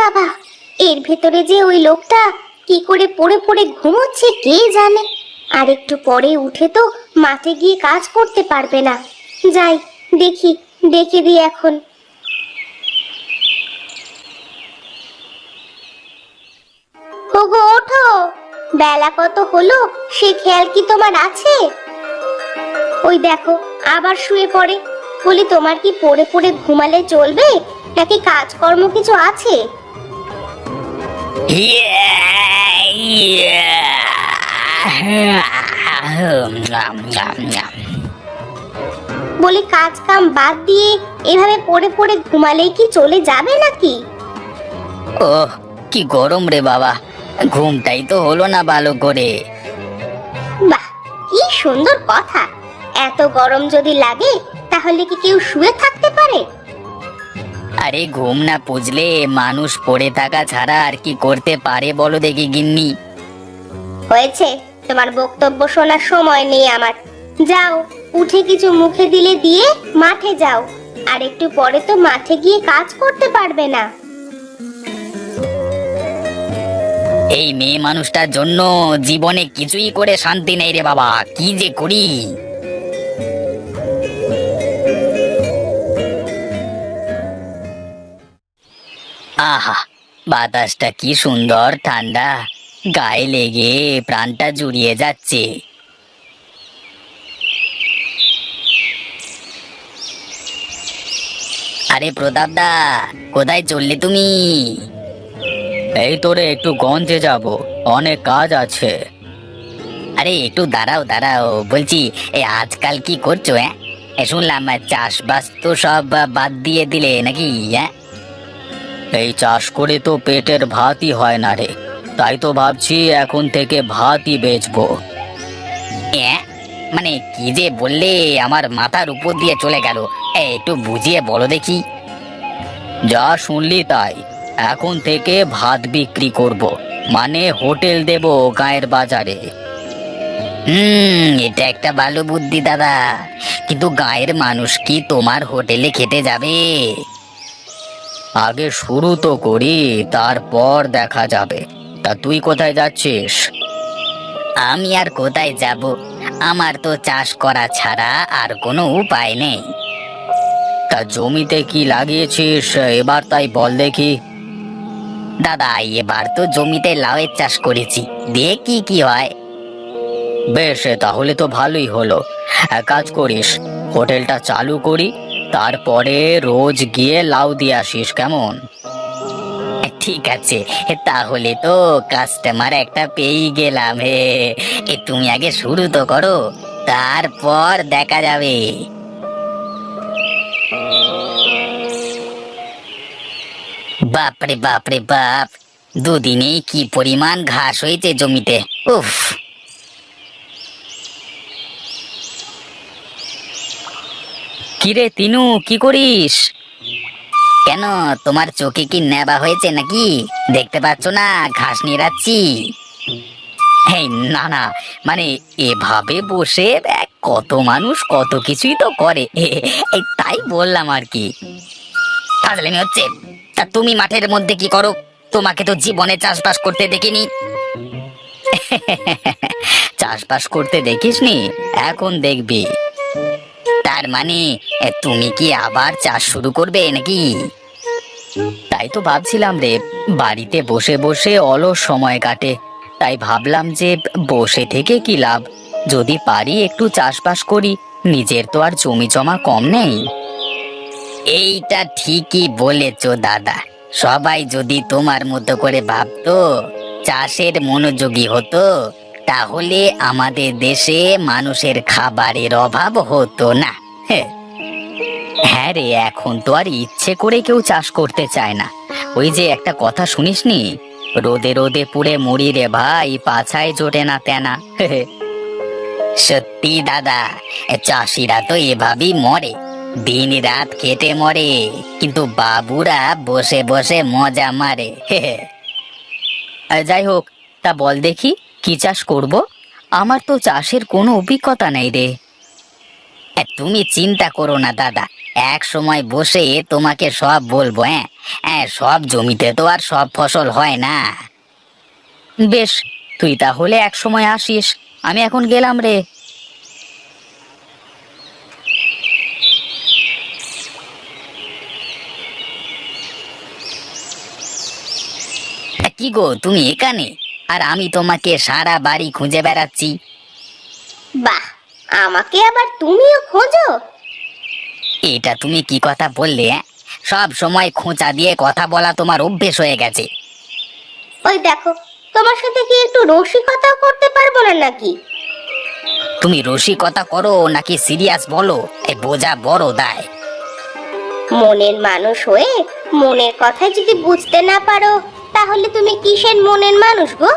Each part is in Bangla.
বাবা, এর ভেতরে যে ওই লোকটা কি করে পড়ে পড়ে ঘুমোচ্ছে কে জানে। আর একটু পরে উঠে তো মাঠে গিয়ে কাজ করতে পারবে না। যাই দেখি, ডেকে দিই এখন। ওগো ওঠো, বেলা কত হলো সে খেয়াল কি তোমার আছে? ওই দেখো আবার শুয়ে পড়ে। বলি তোমার কি পড়ে পড়ে ঘুমালে চলবে, নাকি কাজকর্ম কিছু আছে? বলি কাজ কাম বাদ দিয়ে এভাবে পড়ে পড়ে ঘুমালেই কি চলে যাবে নাকি? ওহ, কি গরম রে বাবা, ঘুমটাই তো হলো না ভালো করে। বাহ, কি সুন্দর কথা। এত গরম যদি লাগে তাহলে কি কেউ শুয়ে থাকতে পারে? আরে ঘুম না পুজলে মানুষ পড়ে থাকা ছাড়া আর কি করতে পারে বলো দেখি গিন্নি। হয়েছে, তোমার বক্তব্য শোনার সময় নেই আমার। যাও, উঠে কিছু মুখে দিলে দিয়ে মাঠে যাও। আর একটু পরে তো মাঠে গিয়ে কাজ করতে পারবে না। এই মেয়ে মানুষটার জন্য জীবনে কিছুই করে শান্তি নেই রে বাবা, কি যে করি। আহা, বাতাসটা কি সুন্দর ঠান্ডা, গায়ে লেগে প্রাণটা জুড়িয়ে যাচ্ছে। আরে প্রতাপ দা, কোথায় চললে তুমি? এই তোরে একটু গঞ্জে যাব, অনেক কাজ আছে। আরে একটু দাঁড়াও দাঁড়াও, বলছি এই আজকাল কি করছো? শুনলাম চাষবাস তো সব বাদ দিয়ে দিলে নাকি? এই চাষ করে তো পেটের ভাতই হয় না রে, তাই তো ভাবছি এখন থেকে ভাতই বেচবো। মানে কি যে বললে, আমার মাথার উপর দিয়ে চলে গেল। একটু বুঝিয়ে বলো দেখি। যা শুনলি তাই, এখন থেকে ভাত বিক্রি করব, মানে হোটেল দেব গায়ের বাজারে। এটা একটা ভালো বুদ্ধি দাদা, কিন্তু গায়ের মানুষ কি তোমার হোটেলে খেতে যাবে? আগে শুরু তো করি, তারপর দেখা যাবে। তা তুই কোথায় যাচ্ছিস? আমি আর কোথায় যাব, আমার তো চাষ করা ছাড়া আর কোনো উপায় নেই। তা জমিতে কি লাগিয়েছিস এবার, তাই বল দেখি। দাদা, এবার তো জমিতে লাউয়ের চাষ করেছি, দেখি কি হয়। বেশ, তাহলে তো ভালোই হলো। এক কাজ করিস, হোটেলটা চালু করি, তারপরে রোজ গিয়ে লাউ দিয়ে আসিস, কেমন? ঠিক আছে, তাহলে তো কাস্টমার একটা পেয়েই গেলাম। তুমি আগে শুরু তো করো, তারপর দেখা যাবে। বাপরে বাপরে বাপ, দুদিনেই কি পরিমাণ ঘাস হয়েছে জমিতে, উফ। কিরে তিনু, কি করিস? কেন, তোমার চোখে কি নেবা হয়েছে নাকি? দেখতে পাচ্ছ না ঘাস নিড়াচ্ছি। এই না না, মানে এভাবে বসে দেখ, কত মানুষ কত কিছুই তো করে, এই তাই বললাম আর কি। ফাজলামি হচ্ছে। তা তুমি মাঠের মধ্যে কি করো? তোমাকে তো জীবনে চাষবাস করতে দেখিনি। চাষবাস করতে দেখিসনি, এখন দেখবি। তার মানে তুমি কি আবার চাষ শুরু করবে নাকি? তাই তো ভাবছিলাম রে, বাড়িতে বসে বসে অলস সময় কাটে, তাই ভাবলাম যে বসে থেকে কি লাভ, যদি পারি একটু চাষবাস করি। নিজের তো আর জমি জমা কম নেই। এইটা ঠিকই বলেছো দাদা, সবাই যদি তোমার মতো করে ভাবতো, চাষের মনোযোগী হতো, তাহলে আমাদের দেশে মানুষের খাবারের অভাব হতো না। হ্যাঁ রে, এখন তো আর ইচ্ছে করে কেউ চাষ করতে চায় না। ওই যে একটা কথা শুনিসনি, রোদে রোদে পুড়ে মরি রে ভাই, পাছায় জোটে না তেনা। সত্যি দাদা, চাষিরা তো এভাবেই মরে, দিন রাত খেটে মরে, কিন্তু বাবুরা বসে বসে মজা মারে। যাই হোক, তা বল দেখি কি চাষ করব? আমার তো চাষের কোনো অভিজ্ঞতা নেই রে। তুমি চিন্তা করো না দাদা, এক সময় বসে তোমাকে সব বলবো। হ্যাঁ, হ্যাঁ, সব জমিতে তো আর সব ফসল হয় না। বেশ, তুই তাহলে এক সময় আসিস। আমি এখন গেলাম রে। কি গো, তুমি এখানে? আর আমি তোমাকে সারা বাড়ি খুঁজে বেড়াচ্ছি। বাহ, আমাকে আবার তুমিও খোঁজো? এটা তুমি কি কথা বললে? সব সময় খোঁচা দিয়ে কথা বলা তোমার অভ্যেস হয়ে গেছে। ওই দেখো, তোমার সাথে কি একটু রসিকতাও করতে পারবো না নাকি? তুমি রসিকতা করো নাকি সিরিয়াস বলো, এই বোঝা বড় দায়। মনের মানুষ হয়ে মনের কথাই যদি বুঝতে না পারো, তাহলে তুমি কিসের মনের মানুষ গো?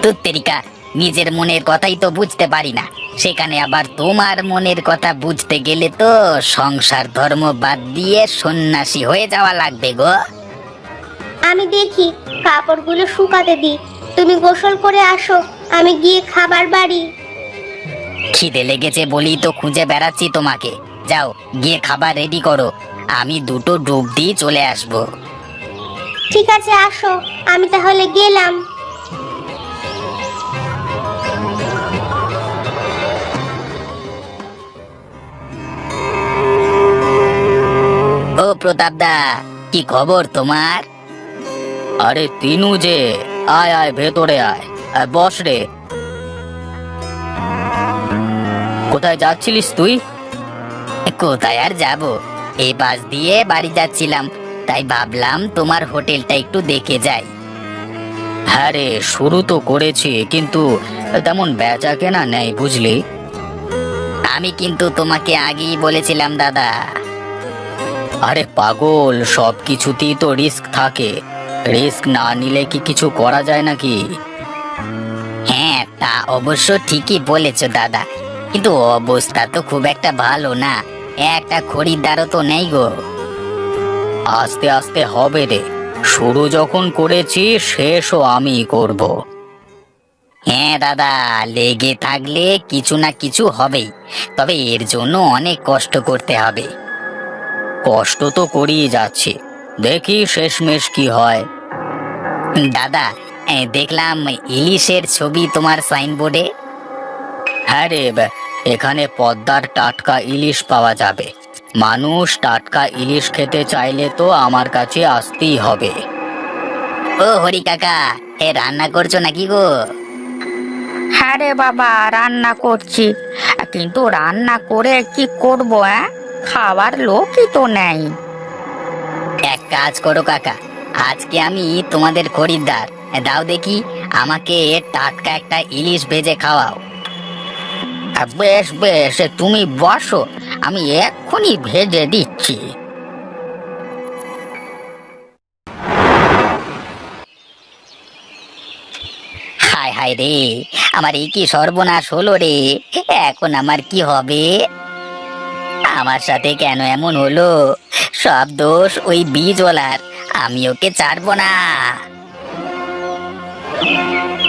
তুত্তেরিকা, নিজের মনের কথাই তো বুঝতে পারি না, সেখানে আবার তোমার মনের কথা বুঝতে গেলে তো সংসার ধর্ম বাদ দিয়ে সন্ন্যাসী হয়ে যাওয়া লাগবে গো। আমি দেখি কাপড়গুলো শুকাতে দিই, তুমি গোসল করে আসো, আমি গিয়ে খাবার বাড়ি। খিদে লেগেছে বলি তো খুঁজে বেড়াচ্ছি তোমাকে। যাও, গিয়ে খাবার রেডি করো, আমি দুটো ডুব দিয়ে চলে আসবো। ঠিক আছে, আসো, আমি তাহলে গেলাম। ও প্রতাপদা, কি খবর তোমার? আরে তিনু যে, আয় আয় ভেতরে আয়, বস রে। কোথায় যাচ্ছিলিস তুই? কোথায় আর যাব, এই বাস দিয়ে বাড়ি যাচ্ছিলাম, তাই ভাবলাম তোমার হোটেলটা একটু দেখে যাই। হ্যাঁ রে, শুরু তো করেছি, কিন্তু তেমন বেচা কেনা নেই বুঝলি। আমি কিন্তু তোমাকে আগেই বলেছিলাম দাদা। আরে পাগল, সব কিছুতেই তো রিস্ক থাকে, রিস্ক না নিলে কি কিছু করা যায় নাকি? হ্যাঁ, তা অবশ্য ঠিকই বলেছো দাদা, কিন্তু অবস্থা তো খুব একটা ভালো না, একটা খরিদ্দারও তো নেই গো। আস্তে আস্তে হবে রে, শুরু যখন করেছি শেষও আমি করব। হ্যাঁ দাদা, লেগে থাকলে কিছু না কিছু হবেই, তবে এর জন্য অনেক কষ্ট করতে হবে। কষ্ট তো করিয়ে যাচ্ছি, দেখি শেষমেশ কি হয়। দাদা, দেখলাম ইলিশের ছবি তোমার সাইনবোর্ডে। হ্যাঁ রে, এখানে পদ্মার টাটকা ইলিশ পাওয়া যাবে, মানুষ টাটকা ইলিশ খেতে চাইলে তো আমার কাছে আসতেই হবে। ও হরি কাকা, রান্না করছো নাকি গো? হ্যাঁ রে বাবা, রান্না করছি, কিন্তু রান্না করে কি করব? খাবার লোকই তো নেই। এক কাজ করো কাকা, আজকে আমি তোমাদের খরিদ্দার, দাও দেখি আমাকে টাটকা একটা ইলিশ ভেজে খাওয়াও। বেশ বেশ, তুমি বসো, আমি এক্ষুনি ভেজে দিচ্ছি। হায় হায় রে, আমার এই কি সর্বনাশ হলো রে, এখন আমার কি হবে? আমার সাথে কেন এমন হলো? সব দোষ ওই বীজওয়ালার, আমি ওকে ছাড়বো না।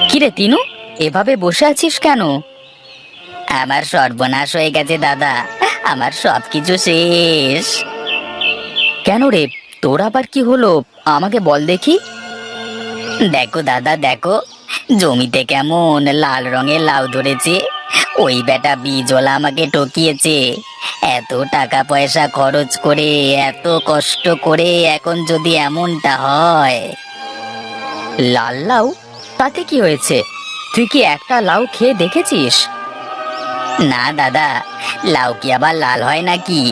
কিরে তিনু, এভাবে বসে আছিস কেন? আমার সর্বনাশ হয়ে গেছে দাদা, আমার সবকিছু শেষ। কেন রে, তোর আবার কি হলো, আমাকে বল দেখি। দেখো দাদা দেখো, জমিতে কেমন লাল রঙের লাউ ধরেছে, ওই বেটা বীজওয়ালা আমাকে ঠকিয়েছে। এত টাকা পয়সা খরচ করে, এত কষ্ট করে, এখন যদি এমনটা হয়। লাল লাউ? তাতে কি হয়েছে? তুই কি একটা লাউ খেয়ে দেখেছিস? না দাদা, লাউ কি আবার লাল হয় নাকি?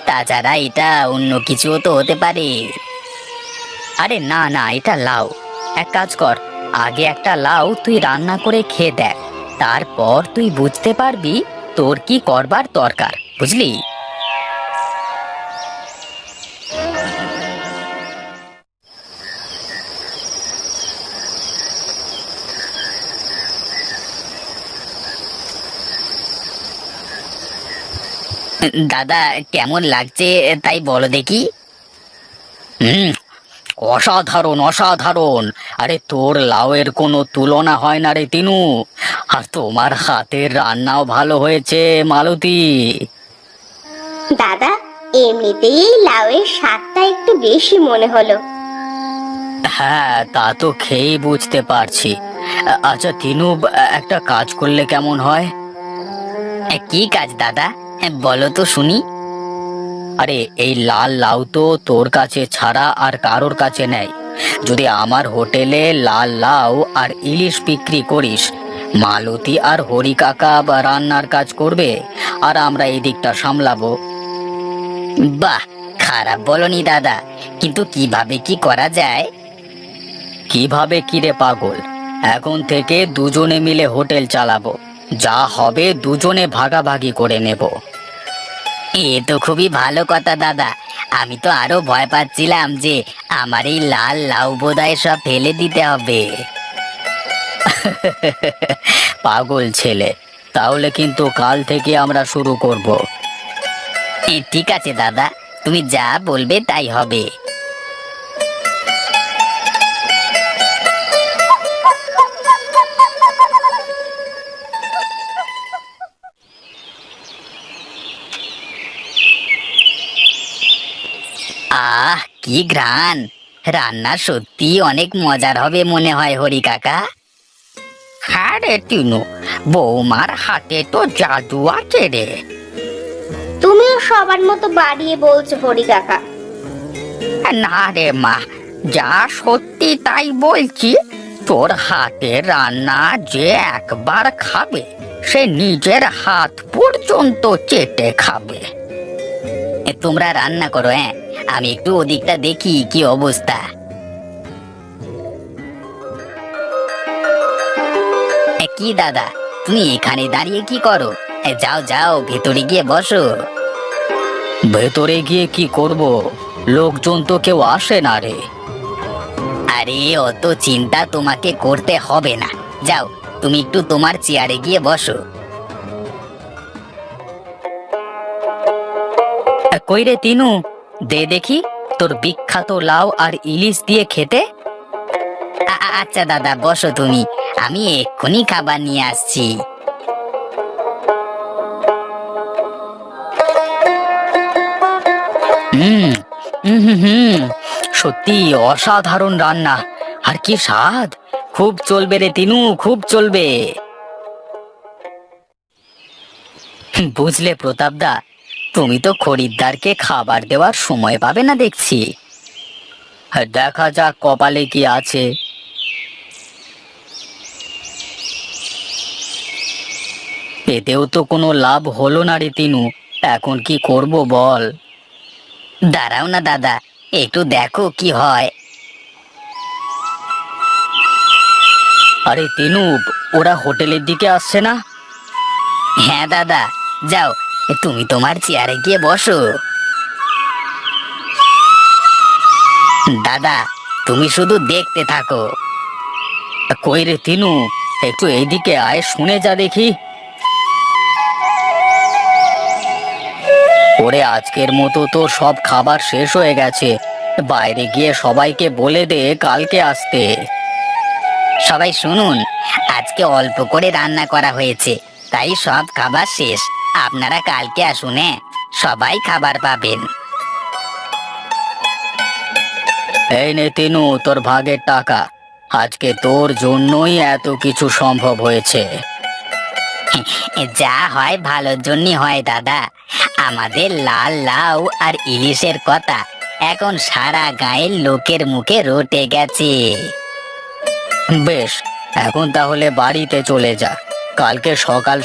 তাছাড়া এটা অন্য কিছুও তো হতে পারে। আরে না না, এটা লাউ। এক কাজ কর, আগে একটা লাউ তুই রান্না করে খেয়ে দেখ, তারপর তুই বুঝতে পারবি তোর কি করবার দরকার, বুঝলি? দাদা, কেমন লাগছে তাই বলো দেখি। হুম, অসাধারণ অসাধারণ, আরে তোর লাউয়ের কোনো তুলনা হয় না রে তিনু, আর তোমার হাতের রান্নাও ভালো হয়েছে মালতী। দাদা, এমনিতেই এই লাউয়ের স্বাদটা একটু বেশি মনে হলো। হ্যাঁ, তা তো খেয়েই বুঝতে পারছি। আচ্ছা তিনু, একটা কাজ করলে কেমন হয়? কি কাজ দাদা, বলো তো শুনি। আরে এই লাল লাউ তো তোর কাছে ছাড়া আর কারোর কাছে নেই। যদি আমার হোটেলে লাল লাউ আর ইলিশ বিক্রি করিস, মালতী আর হরি কাকা বা রান্নার কাজ করবে, আর আমরা এই দিকটা সামলাবো। বাহ, খারাপ বলনি দাদা, কিন্তু কিভাবে কি করা যায়? কিভাবে কি রে পাগল, এখন থেকে দুজনে মিলে হোটেল চালাবো। যা হবে দুজনে ভাগাভাগি করে নেব। এ তো খুবই ভালো কথা দাদা। আমি তো আরো ভয় পাচ্ছিলাম যে আমার এই লাল লাউ বোধহয় সব ফেলে দিতে হবে। পাগল ছেলে, তাহলে কিন্তু কাল থেকে আমরা শুরু করব। ঠিক আছে দাদা, তুমি যা বলবে তাই হবে। আহ, কি ঘ্রাণ! রান্না সত্যি অনেক মজার হবে মনে হয় হরি কাকা। হ্যাঁ রে টিনু, বৌমার হাতে তো জাদু আছে রে। তুমিও সবার মতো বাড়িয়ে বলছো হরি কাকা। না রে মা, যা সত্যি তাই বলছি। তোর হাতের রান্না যে একবার খাবে, সে নিজের হাত পর্যন্ত চেটে খাবে। তোমরা রান্না করো, হ্যাঁ, আমি একটু ওদিকটা দেখি কি অবস্থা। কি দাদা, তুমি এখানে দাঁড়িয়ে কি করো? যাও যাও, ভেতরে গিয়ে বসো। ভেতরে গিয়ে কি করব? লোকজন তো কেউ আসে না রে। আরে অত চিন্তা তোমাকে করতে হবে না, যাও তুমি একটু তোমার চেয়ারে গিয়ে বসো। কই রে তিনু, দে দেখি তোর বিখ্যাত লাউ আর ইলিশ দিয়ে খেতে। আচ্ছা দাদা, বসো তুমি, আমি এক্ষুনি খাবার নিয়ে আসছি। হুম হুম হুম হুম, সত্যি অসাধারণ রান্না। আর কি স্বাদ! খুব চলবে রে তিনু, খুব চলবে। বুঝলে প্রতাপদা, তুমি তো খরিদ্দারকে খাবার দেওয়ার সময় পাবে না দেখছি। দেখা যাক কপালে কি আছে। এতেও তো কোনো লাভ হলো না রে তিনু, এখন কি করব বল। দাঁড়াও না দাদা, একটু দেখো কি হয়। আরে তিনু, ওরা হোটেলের দিকে আসছে না? হ্যাঁ দাদা, যাও তুমি তোমার চেয়ারে গিয়ে বসো। দাদা, তুমি শুধু দেখতে থাকো। কই রে তিনু, একটু এইদিকে আয়, শুনে যা দেখি। ওরে আজকের মতো তো সব খাবার শেষ হয়ে গেছে, বাইরে গিয়ে সবাইকে বলে দে কালকে আসতে। সবাই শুনুন, আজকে অল্প করে রান্না করা হয়েছে, তাই সব খাবার শেষ। আপনারা কালকে আসুন, হ্যাঁ, সবাই খাবার পাবেন। এই নে তিনু, তোর ভাগের টাকা। আজকে তোর জন্যই এত কিছু সম্ভব হয়েছে। যা হয় ভালোর জন্যই হয় দাদা। আমাদের লাল লাউ আর ইলিশের কথা এখন সারা গাঁয়ের লোকের মুখে রটে গেছে। বেশ, এখন তাহলে বাড়িতে চলে যা, কালকে সকাল